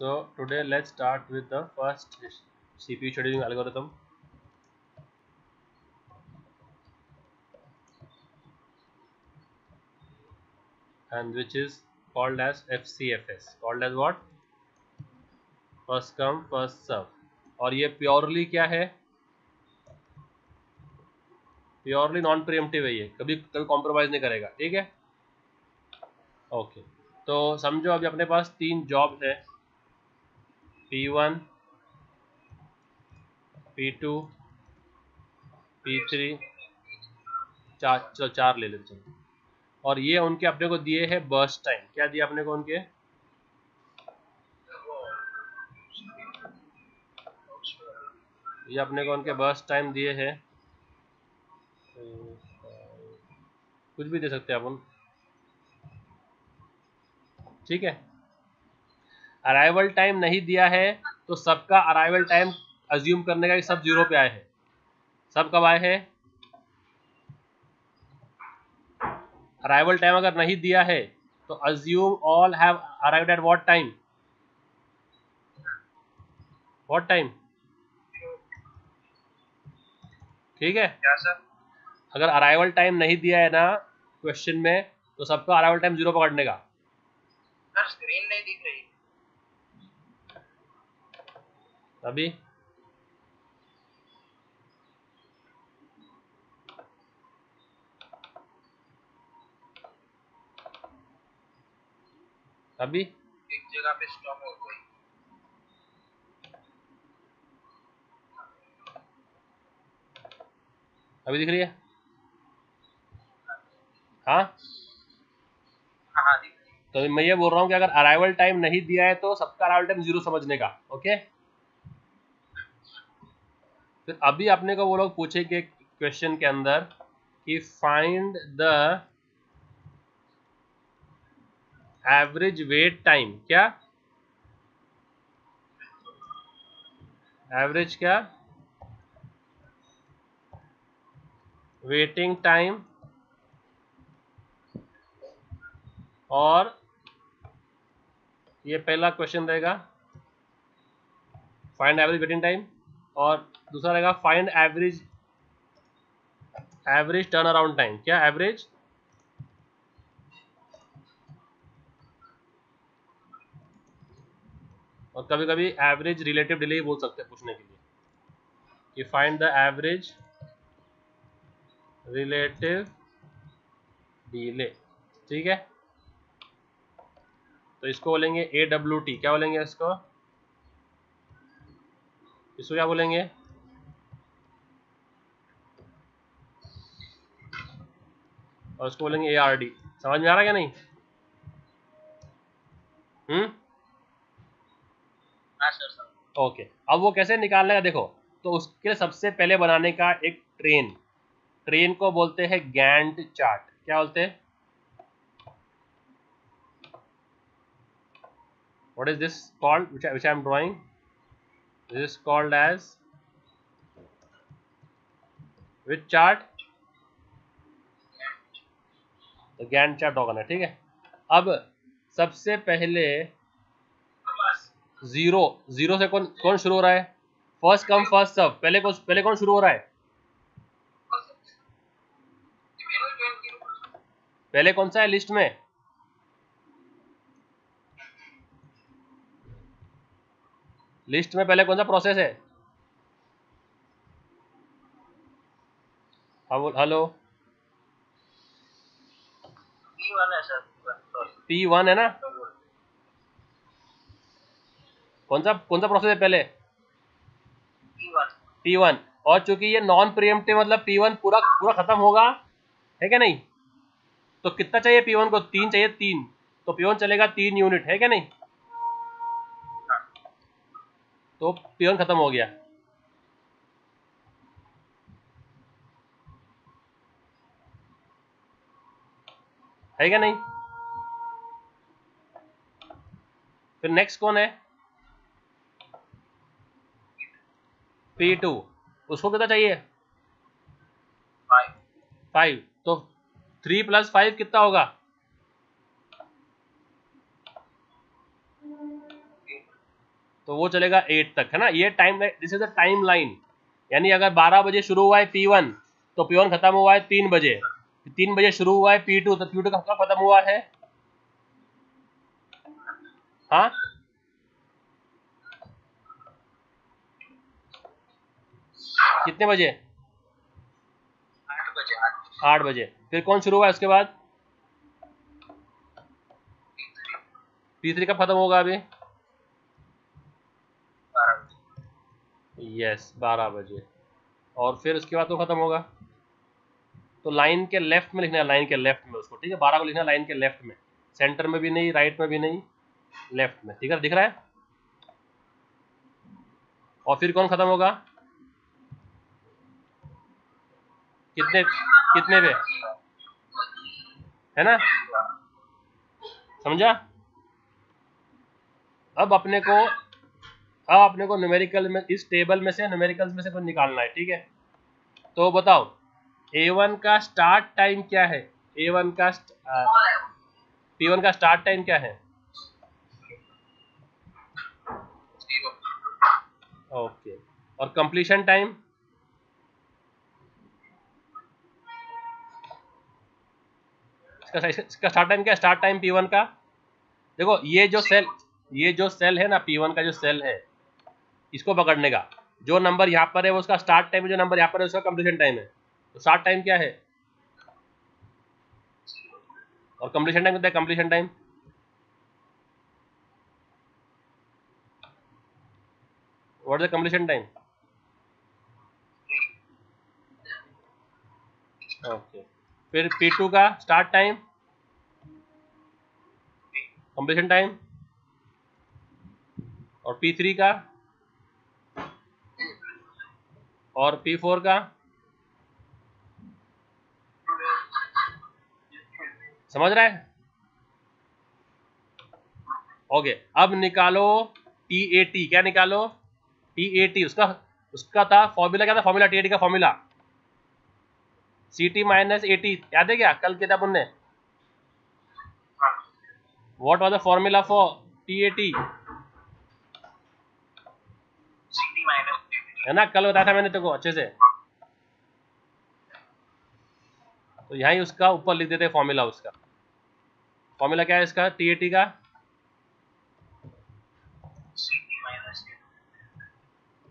So today let's start with the first CPU scheduling algorithm. And which is called as FCFS. Called as what? First come first serve. और ये purely क्या है? Purely non pre-emptive है, ये कभी कभी compromise नहीं करेगा, ठीक है? ओके, तो समझो अभी अपने पास तीन जॉब है, P1, P2, P3, चार ले लेते हैं। और ये उनके अपने को दिए है बर्स्ट टाइम। क्या दिया अपने को उनके? ये अपने को उनके बर्स्ट टाइम दिए हैं, कुछ भी दे सकते हैं अपन, ठीक है? अराइवल टाइम नहीं दिया है तो सबका अराइवल टाइम अज्यूम करने का कि सब जीरो पे आए हैं। सब कब आए हैं? अराइवल टाइम अगर नहीं दिया है तो assume all have arrived at what time? What time? ठीक है? क्या सर? अगर अराइवल टाइम नहीं दिया है ना क्वेश्चन में, तो सबका अराइवल टाइम जीरो पकड़ने का। सर स्क्रीन नहीं दिख रही। अभी अभी एक जगह पे स्टॉप हो गई। अभी दिख रही है? हाँ, हाँ दिख रही। तो मैं ये बोल रहा हूँ कि अगर अराइवल टाइम नहीं दिया है तो सबका अराइवल टाइम जीरो समझने का। ओके, फिर अभी अपने को वो लोग पूछेंगे क्वेश्चन के अंदर कि find the average weight time. क्या एवरेज? क्या वेटिंग टाइम और ये पहला क्वेश्चन रहेगा फाइंड एवरेज वेटिंग टाइम, और दूसरा रहेगा find average turn around time. क्या एवरेज? और कभी कभी एवरेज रिलेटिव डिले बोल सकते हैं पूछने के लिए कि find the average relative delay, ठीक है? तो इसको बोलेंगे AWT। क्या बोलेंगे इसको? इसको क्या बोलेंगे? और इसको बोलेंगे ARD। समझ में आ रहा है क्या नहीं? हाँ सर सर। ओके, अब वो कैसे निकालने का देखो। तो उसके लिए सबसे पहले बनाने का एक ट्रेन को बोलते हैं गैंट चार्ट। क्या बोलते हैं? What is this called which I am drawing? This is called as which chart? तो गैंट चार्ट होगा, ठीक है? अब सबसे पहले जीरो जीरो से कौन शुरू हो रहा है? First come first serve. पहले कौन शुरू हो रहा है? पहले कौन सा है लिस्ट में? लिस्ट में पहले कौन सा प्रोसेस है? हेलो, P1 है सर। P1 है ना? कौन सा प्रोसेस है पहले? P1। P1। और चूंकि ये नॉन प्रीएम्प्टिव मतलब P1 पूरा खत्म होगा, है क्या नहीं? तो कितना चाहिए P1 को? 3 चाहिए, 3। तो P1 चलेगा 3 यूनिट, है क्या नहीं? तो P1 खत्म हो गया, है क्या नहीं? फिर नेक्स्ट कौन है? P2। उसको कितना चाहिए? 5। तो 3 + 5 कितना होगा? तो वो चलेगा 8 तक, है ना। ये time, this is the time line. यानी अगर 12 बजे शुरू हुआ है P1 तो P1 खत्म हुआ है 3 बजे, 3 बजे शुरू हुआ है P2 तो P2 कब खत्म हुआ है? हाँ, कितने बजे? 8 बजे। 8 बजे। फिर कौन शुरू हुआ है उसके बाद? P3 कब खत्म होगा अभी? 12 बजे। यस, 12 बजे। और फिर उसके बाद तो खत्म होगा। तो लाइन के लेफ्ट में लिखना है, लाइन के लेफ्ट में उसको, ठीक है। 12 को लिखना है लाइन के लेफ्ट में, सेंटर में भी नहीं, राइट में भी नहीं, लेफ्ट में, ठीक है, दिख रहा है। और फिर कौन खत्म होगा? कितने कितने पे, है ना, समझा। अब अपने को न्यूमेरिकल में, इस टेबल में से, न्यूमेरिकल्स में से कुछ निकालना है, ठीक है। तो बताओ A1 का स्टार्ट टाइम क्या है? A1 का P1 का स्टार्ट टाइम क्या है? ओके। और कंप्लीशन टाइम? इसका स्टार्ट टाइम क्या है? स्टार्ट टाइम P1 का, देखो ये जो सेल है ना, P1 का जो सेल है, इसको पकड़ने का, जो नंबर यहाँ पर है वो उसका स्टार्ट टाइम है, जो नंबर यहाँ पर है उसका कंप्लीशन टाइम है। तो स्टार्ट टाइम क्या है और कंप्लीशन टाइम कितना है? Completion time what is the completion time? Okay. फिर P2 का स्टार्ट टाइम, कंप्लीशन टाइम, और P3 का, और P4 का, समझ रहा है? ओके। अब निकालो TAT, क्या निकालो? TAT, उसका था फॉर्मूला, क्या था फॉर्मूला TAT का? फॉर्मूला CT माइनस AT, याद है क्या? कल किया था अपन ने। What was the formula for TAT? CT minus, है ना, कल बताया था मैंने तेको अच्छे से। तो यहीं उसका ऊपर लिख देते फॉर्मूला। उसका फॉर्मूला क्या है इसका TAT का?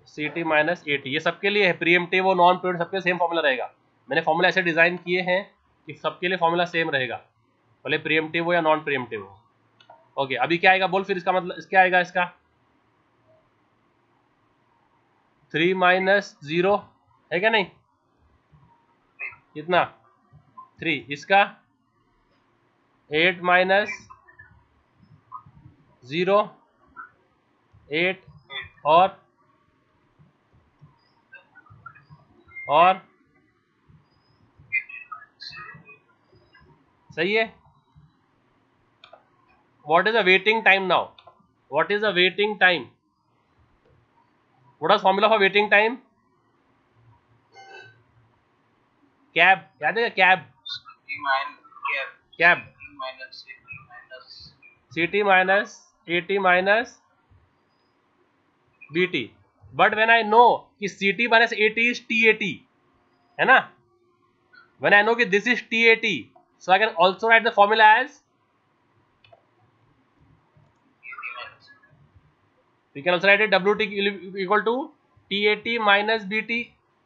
CT minus AT। ये सबके लिए है, प्रीएम्प्टिव और नॉन प्रीएम्प्टिव सबके सेम फॉर्मूला रहेगा। मैंने फॉर्मूला ऐसे डिजाइन किए हैं कि सबके लिए फॉर्मूला सेम रहेगा, भले प्रीएम्प्टिव हो या नॉन प्रीएम्प्टिव हो। ओके, अभी क्या आएगा बोल फिर? इसका मतलब क्या आएगा? इसका 3 माइनस 0 है क्या? नहीं, कितना? 3। इसका 8 माइनस 0 8, और सही है। What is the waiting time now? What is the waiting time? What is formula for waiting time? Cab, याद है क्या? Cab CT minus AT minus BT। But when I know कि CT minus AT is TAT, है ना, when I know कि this is TAT, so I can also write the formula as, we can also write it WT equal to TAT minus BT,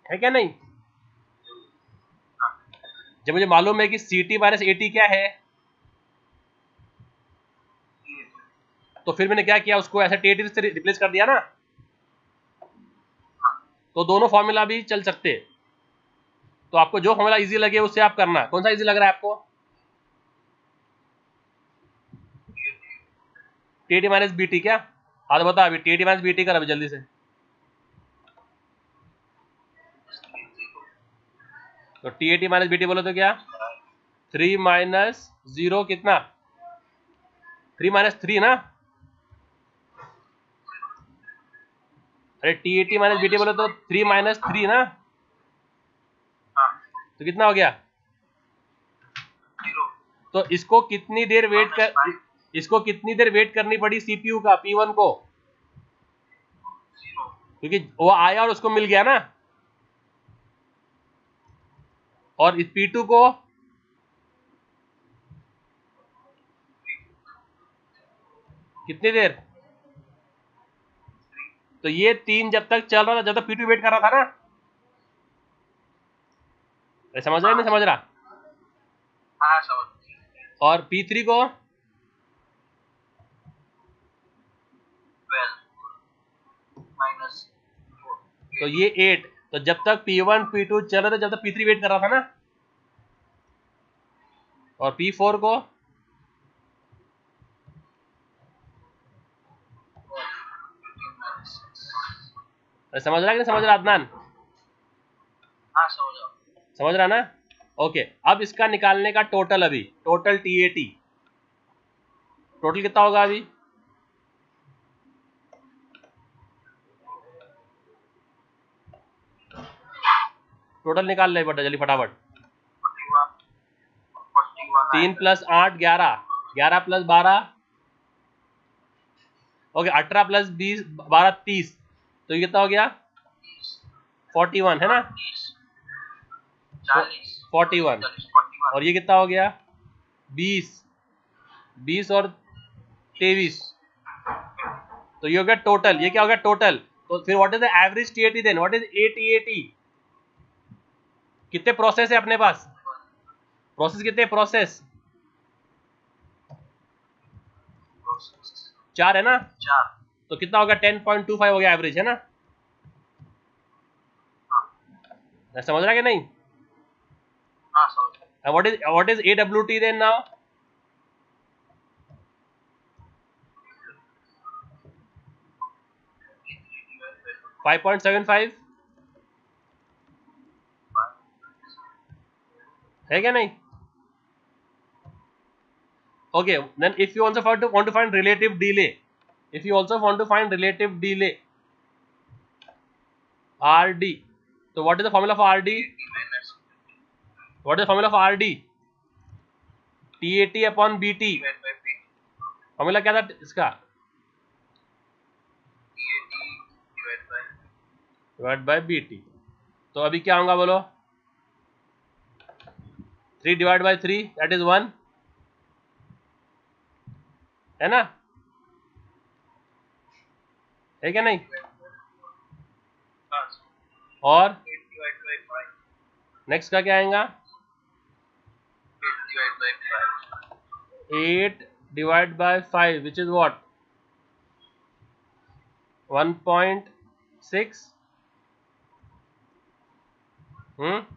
है क्या? नहीं, जब मुझे मालूम है कि CT माइनस AT क्या है, तो फिर मैंने क्या किया, उसको ऐसे TAT से रिप्लेस कर दिया ना। तो दोनों फॉर्मूला भी चल सकते। तो आपको जो फॉर्मूला इजी लगे उससे आप करना। कौन सा इजी लग रहा है आपको? TAT माइनस BT क्या? हाँ तो बता अभी, TAT माइनस BT कर अभी जल्दी से। तो TAT माइनस BT बोलो तो क्या? 3 माइनस 0 कितना? 3 माइनस 3 ना। अरे TAT माइनस BT बोलो तो 3 माइनस 3 ना, तो कितना हो गया? तो इसको कितनी देर वेट करनी पड़ी CPU का P1 को? क्योंकि वो आया और उसको मिल गया ना। और इस P2 को कितनी देर, तो ये 3 जब तक चल रहा था, जब तक P2 वेट कर रहा था ना। समझ रहा है नहीं समझ रहा? हाँ समझ। और P3 को 12 माइनस 4, तो ये 8। तो जब तक P1 P2 चल रहा था, जब तक P3 वेट कर रहा था ना। और P4 को समझ रहा है कि नहीं समझ रहा अदनान? हाँ समझ रहा हूँ। समझ रहा ना? ओके, अब इसका निकालने का टोटल, अभी टोटल TAT टोटल कितना होगा अभी? टोटल निकाल ले बेटा जल्दी फटाफट। 3 + 8 11, 11 + 12 ओके 18 + 20 12 30। तो ये कितना हो गया? 41 है ना? 41। और ये कितना हो गया? 20 20 और 23। तो ये हो गया टोटल। ये क्या हो गया टोटल? तो फिर what is the average TAT then? What is ATAT? कितने प्रोसेस है अपने पास? प्रोसेस कितने? प्रोसेस 4 है ना? 4। तो कितना हो गया? 10.25 हो गया एवरेज, है ना? समझ रहा कि नहीं? हाँ समझ। What is AWT then now? Divided by 5.75 है क्या नहीं? Okay, then if you also want to find relative delay, if you also want to find relative delay, RD. So what is the formula for RD? minus What is the formula for RD? TAT upon BT. divided by P. Formula क्या था इसका? TAT divide by BT. तो अभी क्या होगा बोलो? 3 divide by 3 that is 1, है ना? है क्या नहीं? और 8 divided by 5. नेक्स्ट का क्या आएगा? 8 divided by 5. 8 divide by 5 which is what? 1.6. 1.6.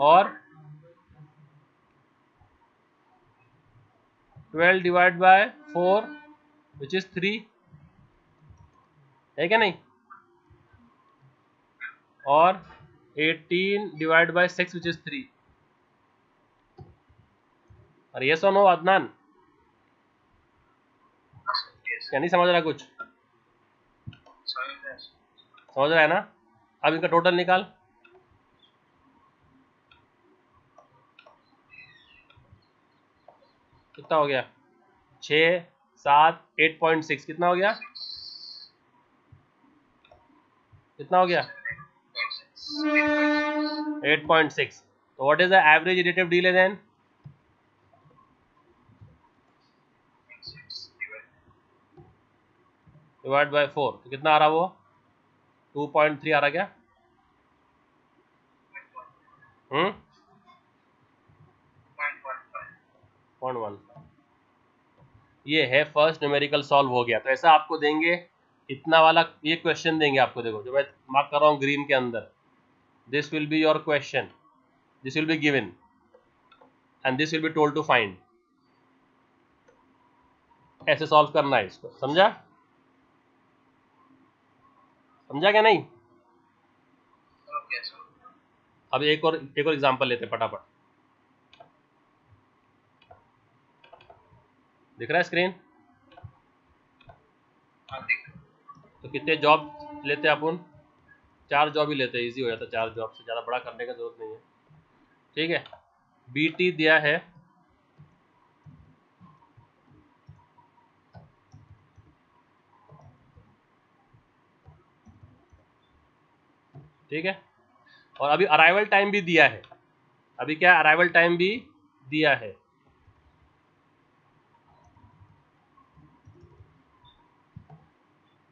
और 12 डिवाइड बाय 4 विच इज 3, है क्या नहीं? और 18 डिवाइड बाय 6 विच इज 3। और ये सुनो अदनान, Yes. क्या नहीं समझ रहा कुछ? Yes. समझ रहा है ना? अब इनका टोटल निकाल। कितना हो गया? 6 7 8.6 कितना हो गया? कितना हो गया? 8.6. तो what is the average relative delay then? Divide by 4 तो कितना आ रहा वो? 2.3 आ रहा क्या? 0.1। ये है फर्स्ट न्यूमेरिकल सॉल्व हो गया। तो ऐसा आपको देंगे, इतना वाला ये क्वेश्चन देंगे आपको, देखो जो मैं मार्क कर रहा हूँ ग्रीन के अंदर, this will be your question, this will be given and this will be told to find. ऐसे सॉल्व करना है इसको, समझा? समझा क्या नहीं? अब एक और एग्जांपल लेते हैं फटाफट। दिख रहा है स्क्रीन? तो कितने जॉब लेते हैं अपन? 4 जॉब ही लेते हैं, इजी हो जाता है 4 जॉब से, ज़्यादा बड़ा करने का जरूरत नहीं है। ठीक है, BT दिया है ठीक है, और अभी अराइवल टाइम भी दिया है, अभी क्या अराइवल टाइम भी दिया है।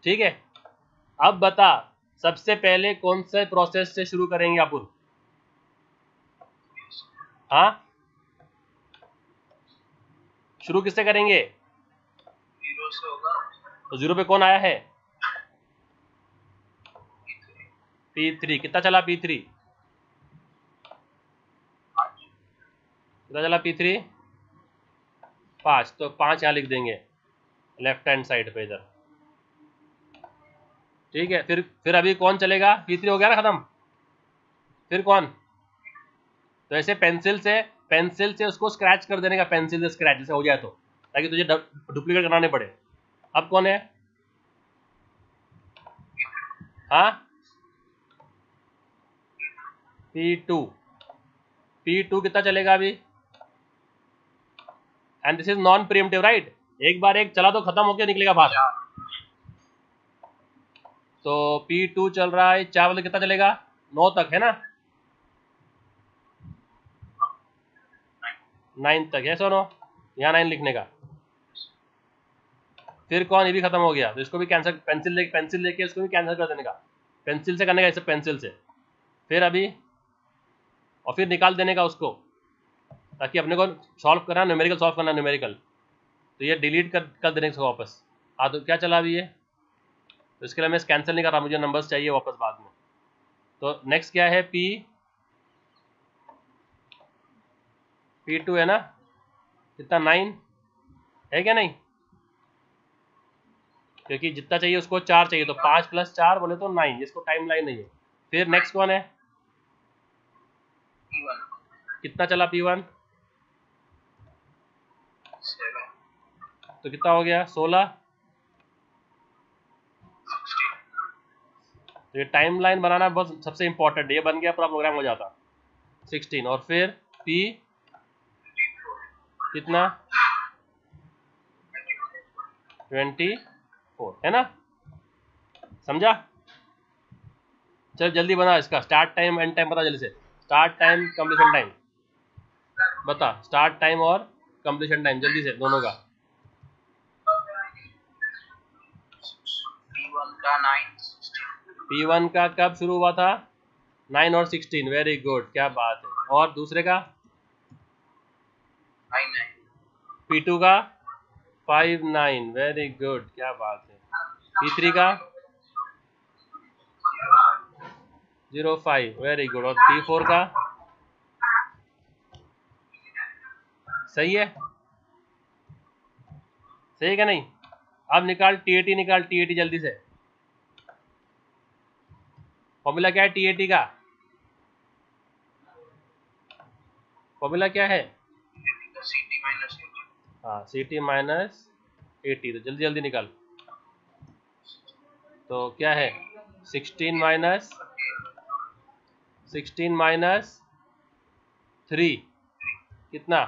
ठीक है, अब बता सबसे पहले कौन से प्रोसेस से शुरू करेंगे अपन? हाँ, शुरू किससे करेंगे? 0 से होगा। तो 0 पे कौन आया है? P3। कितना चला P3? कितना चला P3? 5। तो 5 यहाँ लिख देंगे लेफ्ट हैंड साइड पे इधर। ठीक है, फिर अभी कौन चलेगा? P3 हो गया ना खत्म, फिर कौन? तो ऐसे पेंसिल से उसको स्क्रैच कर देने का, पेंसिल से स्क्रैच जैसे हो जाए तो, ताकि तुझे डुप्लीकेट कराने पड़े। अब कौन है? हाँ, P2 कितना चलेगा अभी? And this is non pre-emptive right, एक बार एक चला तो खत्म होके निकलेगा बाहर। तो P2 चल रहा है 4 वाले, कितना चलेगा? 9 तक है ना, 9 तक है सोनो, यहाँ 9 लिखने का। फिर कौन? ये भी खत्म हो गया, तो इसको भी कैंसिल, पेंसिल लेके इसको भी कैंसिल कर देने का, पेंसिल से करने का, इसे पेंसिल से। फिर अभी और फिर निकाल देने का उसको, ताकि अपने को सॉल्व करना, न्यूमेरिकल सॉल्व करना, न्यूमेरिकल। तो ये डिलीट कर देने का वापस। हाँ, तो क्या चला अभी ये? तो इसके लिए मैं कैंसिल नहीं कर रहा, मुझे नंबर्स चाहिए वापस बाद में। तो नेक्स्ट क्या है? P2 है ना, कितना? 9 है क्या? नहीं, क्योंकि जितना चाहिए उसको 4 चाहिए, तो 5 + 4 बोले तो 9, इसको टाइम लाइन नहीं है। फिर नेक्स्ट कौन है? P1 कितना चला P1? 7 तो कितना हो गया? 16। 16 तो ये टाइम लाइन बनाना बहुत सबसे इंपॉर्टेंट, ये बन गया पूरा प्रोग्राम हो जाता। 16 और फिर P 24 कितना? 24 है ना, समझा? चल जल्दी बना इसका स्टार्ट टाइम एंड टाइम, बता जल्दी से। स्टार्ट टाइम, कंप्लीशन टाइम बता, स्टार्ट टाइम और कंप्लीशन टाइम जल्दी से दोनों का। P1 का 9 16 P1 का कब शुरू हुआ था? 9 और 16, वेरी गुड, क्या बात है। और दूसरे का 9 9 P2 का 5 9, वेरी गुड, क्या बात है। P3 का 0 5, वेरी गुड। और P4 का सही है, सही है क्या? नहीं, अब निकाल TAT, निकाल TAT जल्दी से। फॉर्मूला क्या है TAT का? फॉर्मूला क्या है? CT minus 80 हाँ, CT माइनस 80, तो जल्दी जल्दी निकाल। तो क्या है? 16 माइनस 3 कितना?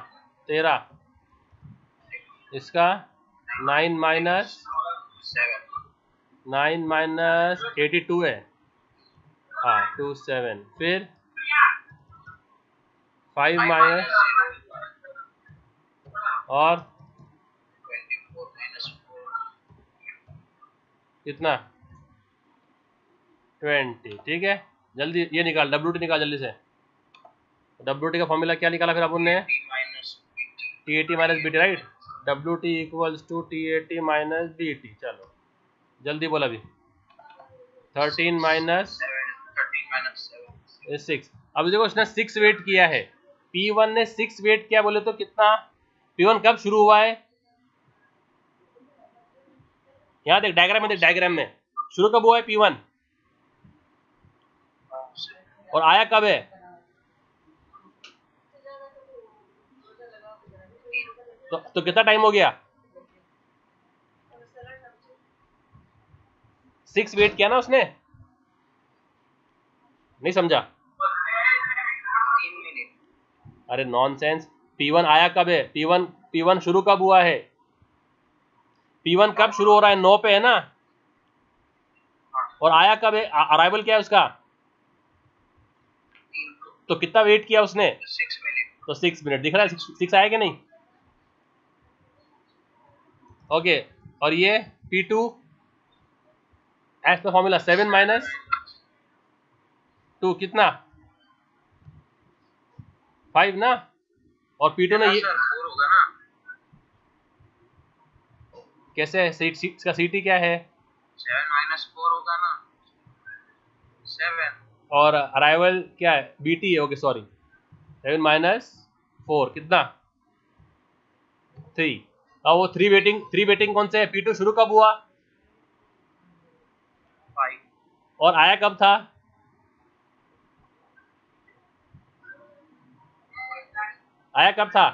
13। इसका 9 माइनस 82 है, हाँ 27। फिर 5 माइनस और 24 minus कितना? 20। ठीक है, जल्दी ये निकाल, WT निकाल जल्दी से। WT का फॉर्मूला क्या निकाला फिर अपन ने? 4 minus 80 TAT minus BT right, WT equals to TAT minus BT। चलो जल्दी बोल अभी। 13 माइनस 6। अब देखो उसने 6 वेट किया है, P1 ने 6 वेट किया, बोले तो कितना? P1 कब शुरू हुआ है? यहाँ देख डायग्राम में, देख डायग्राम में शुरू कब हुआ है P1, और आया कब है? तो कितना टाइम हो गया? 6 वेट किया ना उसने, नहीं समझा? 3 मिनट। अरे नॉनसेंस, P1 आया कब है? P1 शुरू कब हुआ है? P1 कब शुरू हो रहा है? 9 पे है ना, और आया कब है? अराइवल क्या है उसका? तो कितना वेट किया उसने? 6 मिनट। तो 6 मिनट दिख रहा है, 6 आया कि नहीं? ओके, और ये P2 as per formula 7 minus 2 कितना? 5 ना, और P2 ने ये सर 4 होगा ना? कैसे है? इसका CT क्या है? 7 माइनस 4 होगा ना? 7। और अराइवल क्या है? BT है, ओके सॉरी, 7 माइनस 4 कितना? 3। अब वो 3 वेटिंग कौन से है? P2 शुरू कब हुआ 5। और आया कब था? आया कब था?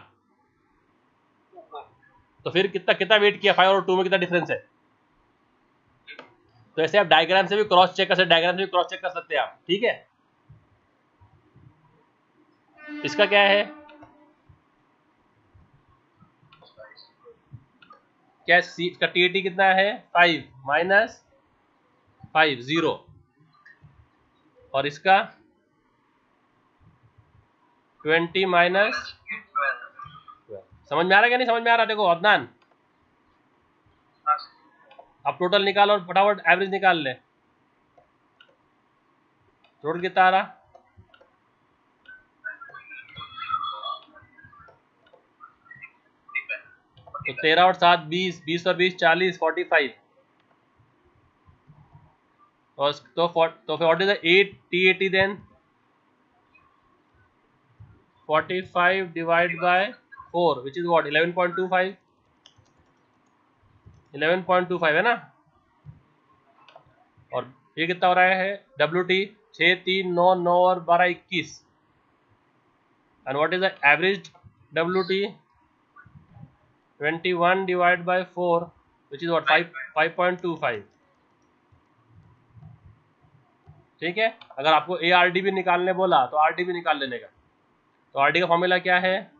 तो फिर कितना वेट किया? 5 और 2 में कितना डिफरेंस है? तो ऐसे आप डायग्राम से भी क्रॉस चेक कर सकते, डायग्राम से भी क्रॉस चेक कर सकते हैं आप, ठीक है। इसका क्या है? क्या इसका TAT कितना है? 5 माइनस 5 0, और इसका 20 माइनस 12। समझ में आ रहा है क्या नहीं समझ में आ रहा? देखो अदनान, अब टोटल निकाल और फटाफट एवरेज निकाल ले। टोटल कितना आ रहा? तो 13 और 7 20, 20 और 20 40, 45। और तो फिर what is the 8 TAT then? 45 divide by 4 which is what? 11.25। 11.25 है ना। और ये कितना हो रहा है? WT 6 3 9 9 और 12 21। And what is the average WT? 21 divide by 4 which is what? 5.25। ठीक है। अगर आपको ARD भी निकालने बोला तो RD भी निकाल लेने का। तो RD का फॉर्मूला क्या है?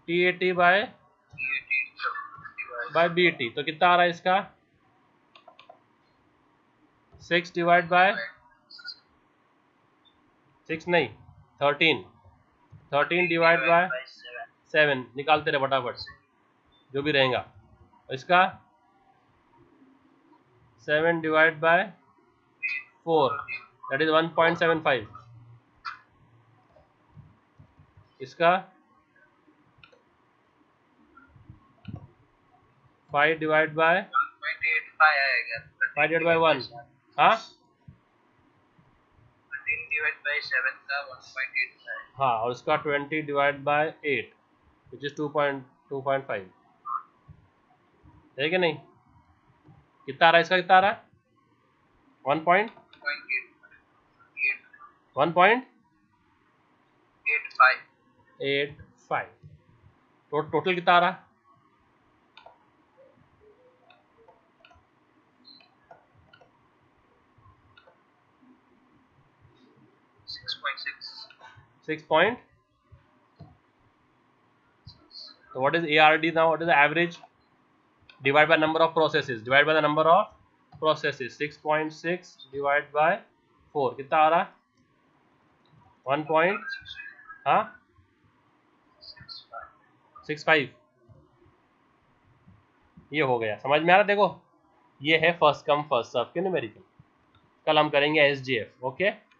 TAT by BT। तो कितना आ रहा है इसका? 6 डिवाइड बाय 6 नहीं 13 डिवाइड बाय 7। निकालते रहे फटाफट जो भी रहेगा। इसका 7 डिवाइड बाय 4 दैट इज 1.75। इसका 5 डिवाइड बाय 1.85 आएगा। 5 डिवाइड बाय 1। हाँ 13 डिवाइड बाय 7 का 1.85। हाँ, और इसका 20 डिवाइड बाय 8 विच इज 2.5 है कि नहीं? कितना आ रहा है इसका? कितना आ रहा है? 1.85। तो टोटल कितना आ रहा? 6 point. So what is ARD now? What is the average? Divide by number of processes. Divide by the number of processes. 6.6 divided by 4 कितना आ रहा? 1 point हाँ 65। ये हो गया, समझ में आ रहा? देखो ये है फर्स्ट कम फर्स्ट सर्व के न्यूमेरिकल। कल हम करेंगे SGF। ओके।